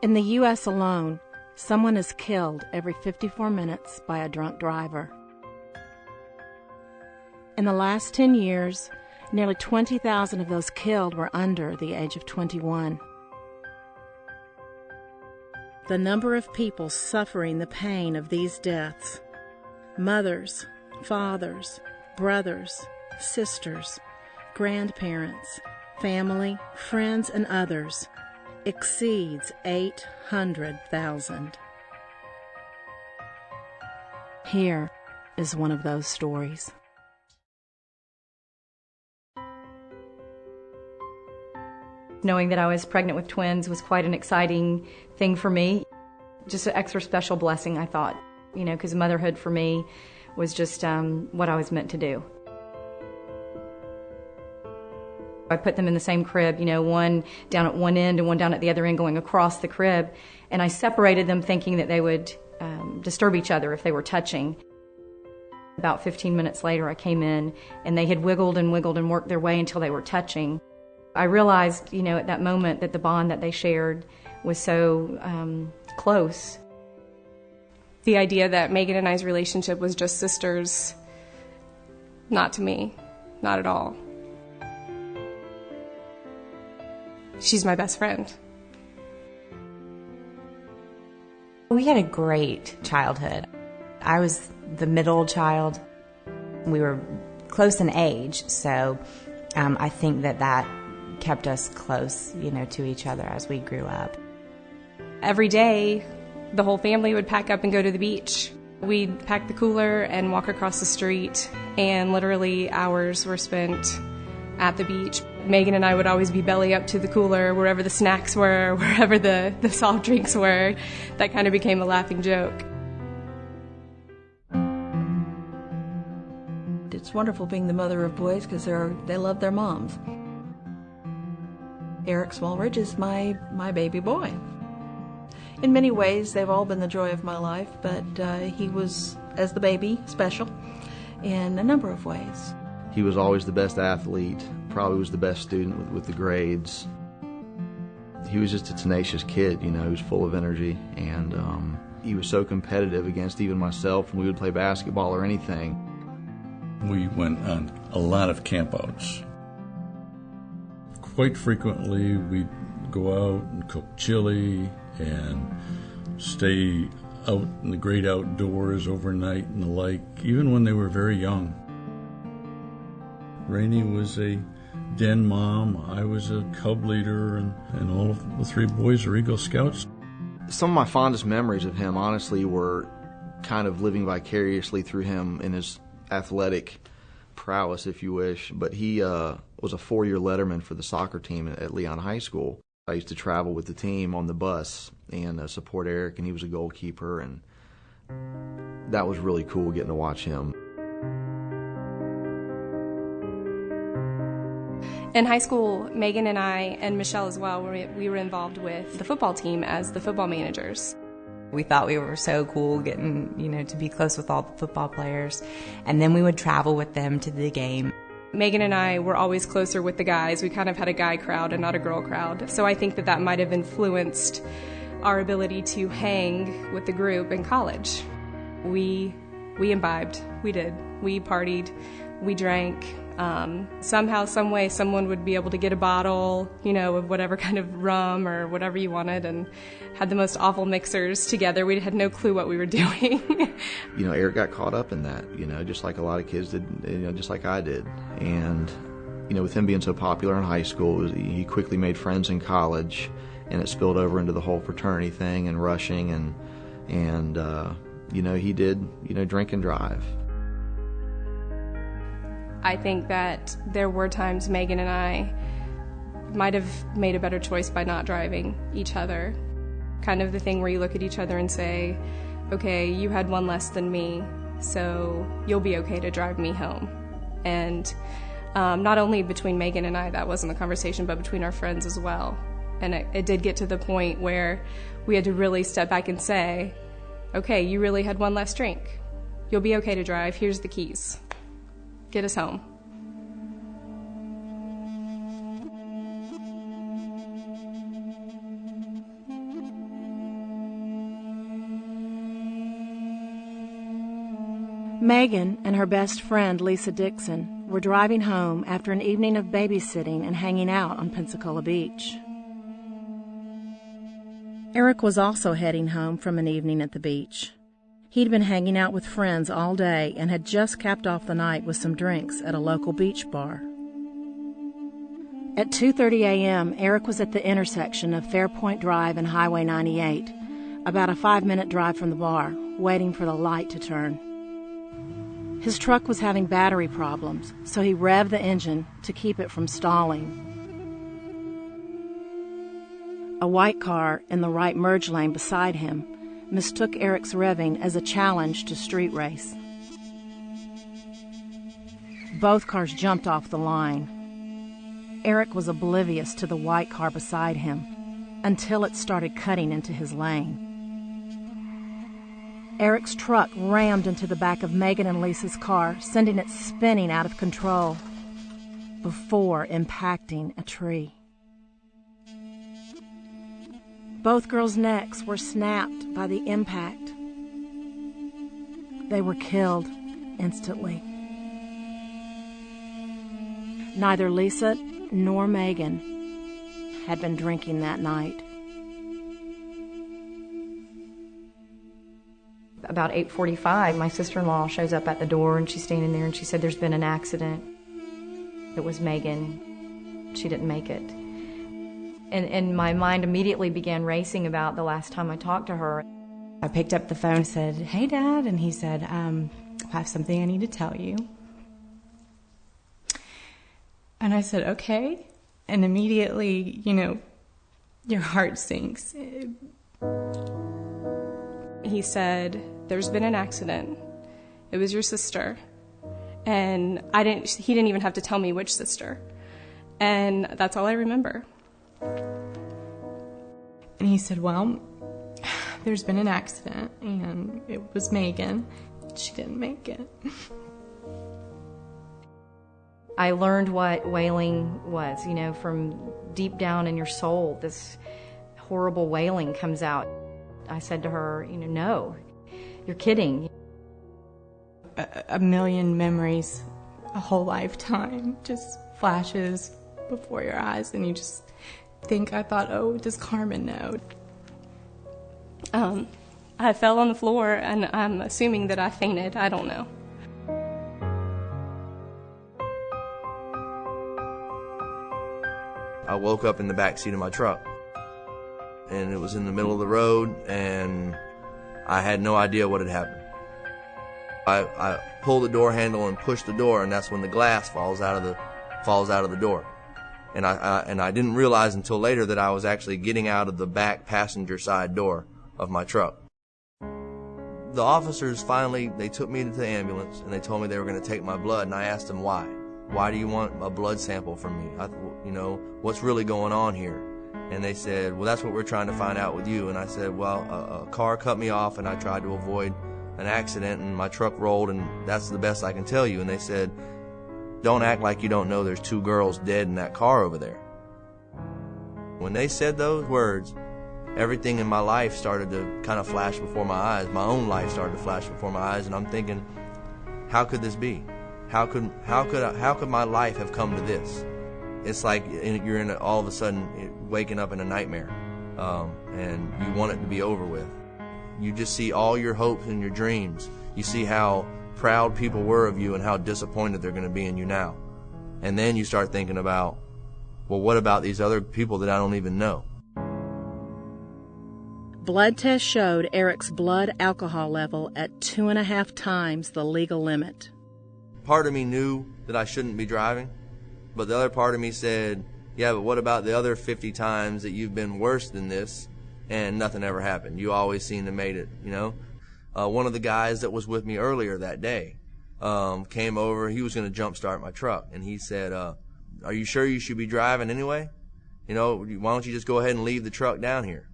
In the U.S. alone, someone is killed every 54 minutes by a drunk driver. In the last 10 years, nearly 20,000 of those killed were under the age of 21. The number of people suffering the pain of these deaths, mothers, fathers, brothers, sisters, grandparents, family, friends, and others, exceeds 800,000. Here is one of those stories. Knowing that I was pregnant with twins was quite an exciting thing for me. Just an extra special blessing, I thought, because motherhood for me was just what I was meant to do. I put them in the same crib, one down at one end and one down at the other end going across the crib, and I separated them thinking that they would disturb each other if they were touching. About 15 minutes later, I came in, and they had wiggled and wiggled and worked their way until they were touching. I realized, at that moment that the bond that they shared was so close. The idea that Megan and I's relationship was just sisters, not to me, not at all. She's my best friend. We had a great childhood. I was the middle child. We were close in age, so I think that kept us close, to each other as we grew up. Every day, the whole family would pack up and go to the beach. We'd pack the cooler and walk across the street, and literally hours were spent at the beach. Megan and I would always be belly up to the cooler, wherever the snacks were, wherever the soft drinks were. That kind of became a laughing joke. It's wonderful being the mother of boys because they love their moms. Eric Smallridge is my baby boy. In many ways, they've all been the joy of my life, but he was, as the baby, special in a number of ways. He was always the best athlete, probably was the best student with the grades. He was just a tenacious kid, he was full of energy, and he was so competitive against even myself when we would play basketball or anything. We went on a lot of campouts. Quite frequently, we'd go out and cook chili and stay out in the great outdoors overnight and the like, even when they were very young. Rainey was a den mom, I was a cub leader, and all of the three boys are Eagle Scouts. Some of my fondest memories of him, honestly, were kind of living vicariously through him in his athletic prowess, if you wish. But he was a 4-year letterman for the soccer team at Leon High School. I used to travel with the team on the bus and support Eric, and he was a goalkeeper, and that was really cool getting to watch him. In high school, Megan and I, and Michelle as well, we were involved with the football team as the football managers. We thought we were so cool getting, to be close with all the football players. And then we would travel with them to the game. Megan and I were always closer with the guys. We kind of had a guy crowd and not a girl crowd. So I think that might have influenced our ability to hang with the group in college. We imbibed. We did. We partied. We drank. Somehow, some way, someone would be able to get a bottle, of whatever kind of rum or whatever you wanted, and had the most awful mixers together. We had no clue what we were doing. Eric got caught up in that, just like a lot of kids did, just like I did. And, with him being so popular in high school, he quickly made friends in college, and it spilled over into the whole fraternity thing and rushing, and he did, drink and drive. I think that there were times Megan and I might have made a better choice by not driving each other. Kind of the thing where you look at each other and say, okay, you had one less than me, so you'll be okay to drive me home. And not only between Megan and I, that wasn't the conversation, but between our friends as well. And it did get to the point where we had to really step back and say, okay, you really had one less drink. You'll be okay to drive. Here's the keys. Get us home. Megan and her best friend, Lisa Dixon, were driving home after an evening of babysitting and hanging out on Pensacola Beach. Eric was also heading home from an evening at the beach. He'd been hanging out with friends all day and had just capped off the night with some drinks at a local beach bar. At 2:30 a.m., Eric was at the intersection of Fairpoint Drive and Highway 98, about a 5-minute drive from the bar, waiting for the light to turn. His truck was having battery problems, so he revved the engine to keep it from stalling. A white car in the right merge lane beside him mistook Eric's revving as a challenge to street race. Both cars jumped off the line. Eric was oblivious to the white car beside him until it started cutting into his lane. Eric's truck rammed into the back of Megan and Lisa's car, sending it spinning out of control before impacting a tree. Both girls' necks were snapped by the impact. They were killed instantly. Neither Lisa nor Megan had been drinking that night. About 8:45, my sister-in-law shows up at the door, and she's standing there, and she said, "There's been an accident. It was Megan. She didn't make it." And my mind immediately began racing about the last time I talked to her. I picked up the phone and said, "Hey, Dad," and he said, "I have something I need to tell you." And I said, "Okay." And immediately, your heart sinks. He said, "There's been an accident. It was your sister." And he didn't even have to tell me which sister. And that's all I remember. And he said, "Well, there's been an accident, and it was Megan. She didn't make it." I learned what wailing was, from deep down in your soul, this horrible wailing comes out. I said to her, "No, you're kidding." A million memories, a whole lifetime just flashes before your eyes, and you just think, I thought, oh, does Carmen know? I fell on the floor, and I'm assuming that I fainted. I don't know. I woke up in the back seat of my truck, and it was in the middle of the road, and I had no idea what had happened. I pulled the door handle and pushed the door, and that's when the glass falls out of the door. And I didn't realize until later that I was actually getting out of the back passenger side door of my truck. The officers finally, they took me to the ambulance, and they told me they were going to take my blood, and I asked them why. Why do you want a blood sample from me? What's really going on here? And they said, well, that's what we're trying to find out with you. And I said, well, a car cut me off, and I tried to avoid an accident, and my truck rolled, and that's the best I can tell you. And they said, don't act like you don't know there's 2 girls dead in that car over there. When they said those words, everything in my life started to kind of flash before my eyes. My own life started to flash before my eyes, and I'm thinking, how could this be? How could my life have come to this? It's like you're all of a sudden waking up in a nightmare, and you want it to be over with. You just see all your hopes and your dreams. You see how proud people were of you and how disappointed they're going to be in you now. And then you start thinking about, well, what about these other people that I don't even know? Blood tests showed Eric's blood alcohol level at 2.5 times the legal limit. Part of me knew that I shouldn't be driving, but the other part of me said, yeah, but what about the other 50 times that you've been worse than this and nothing ever happened? You always seem to made it, One of the guys that was with me earlier that day came over. He was going to jumpstart my truck, and he said, are you sure you should be driving anyway? Why don't you just go ahead and leave the truck down here?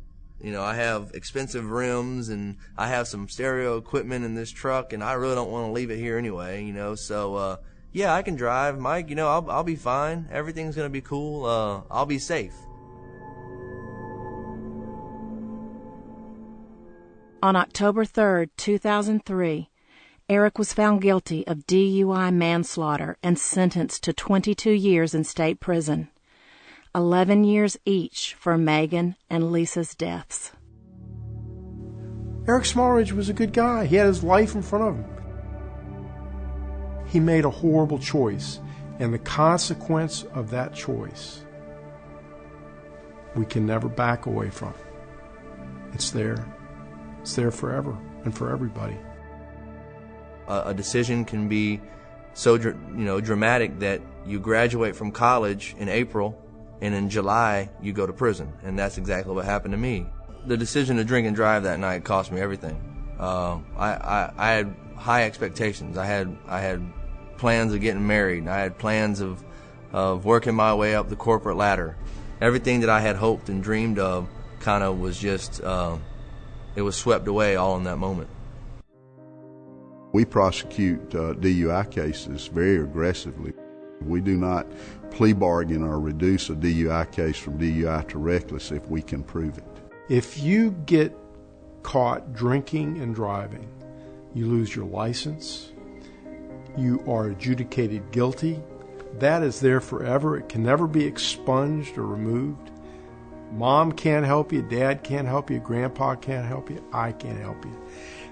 I have expensive rims, and I have some stereo equipment in this truck, and I really don't want to leave it here anyway, So, yeah, I can drive. Mike, I'll be fine. Everything's going to be cool. I'll be safe. On October 3rd, 2003, Eric was found guilty of DUI manslaughter and sentenced to 22 years in state prison, 11 years each for Megan and Lisa's deaths. Eric Smallridge was a good guy. He had his life in front of him. He made a horrible choice, and the consequence of that choice, we can never back away from. It's there. It's there forever and for everybody. A decision can be so dramatic that you graduate from college in April, and in July you go to prison, and that's exactly what happened to me. The decision to drink and drive that night cost me everything. I had high expectations. I had plans of getting married. I had plans of working my way up the corporate ladder. Everything that I had hoped and dreamed of kind of was just, it was swept away all in that moment. We prosecute DUI cases very aggressively. We do not plea bargain or reduce a DUI case from DUI to reckless if we can prove it. If you get caught drinking and driving, you lose your license, you are adjudicated guilty. That is there forever. It can never be expunged or removed. Mom can't help you, Dad can't help you, Grandpa can't help you, I can't help you.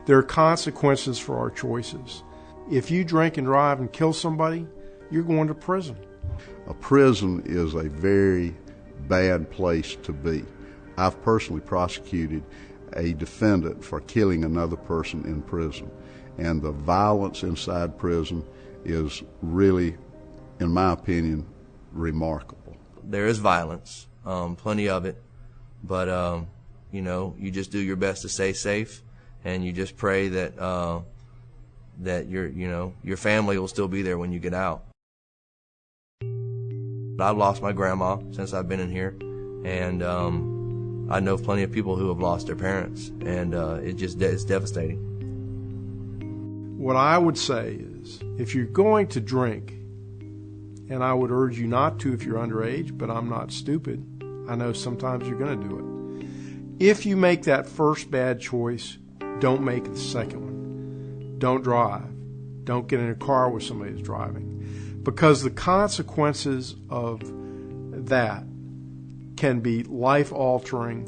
There are consequences for our choices. If you drink and drive and kill somebody, you're going to prison. A prison is a very bad place to be. I've personally prosecuted a defendant for killing another person in prison, and the violence inside prison is really, in my opinion, remarkable. There is violence, plenty of it, but you just do your best to stay safe, and you just pray that that your family will still be there when you get out. I've lost my grandma since I've been in here, and I know plenty of people who have lost their parents, and it's devastating. What I would say is, if you're going to drink, and I would urge you not to if you're underage, but I'm not stupid. I know sometimes you're going to do it. If you make that first bad choice, don't make the second one. Don't drive. Don't get in a car where somebody's driving. Because the consequences of that can be life-altering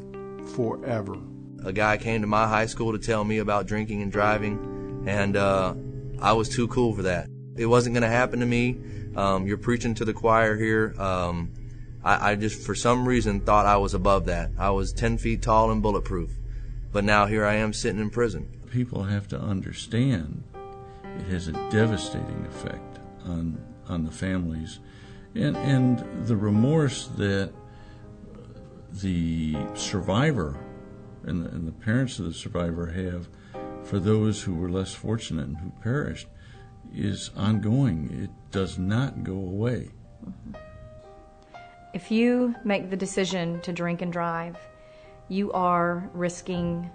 forever. A guy came to my high school to tell me about drinking and driving, and I was too cool for that. It wasn't going to happen to me. You're preaching to the choir here. I just, for some reason, thought I was above that. I was 10 feet tall and bulletproof. But now here I am sitting in prison. People have to understand it has a devastating effect on the families, and the remorse that the survivor and the parents of the survivor have for those who were less fortunate and who perished is ongoing. It does not go away. If you make the decision to drink and drive, you are risking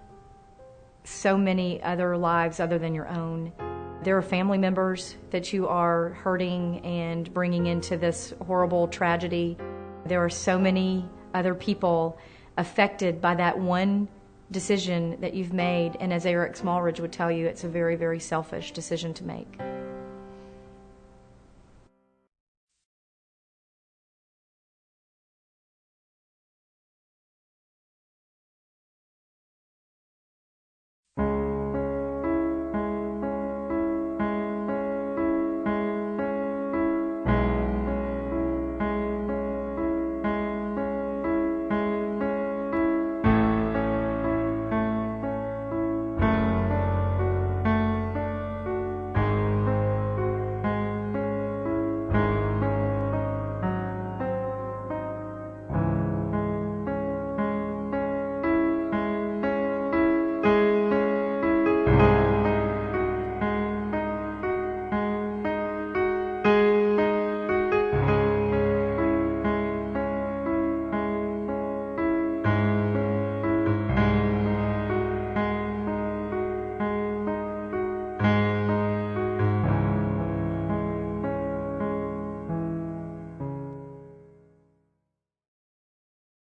so many other lives other than your own. There are family members that you are hurting and bringing into this horrible tragedy. There are so many other people affected by that one decision that you've made, and as Eric Smallridge would tell you, it's a very, very selfish decision to make.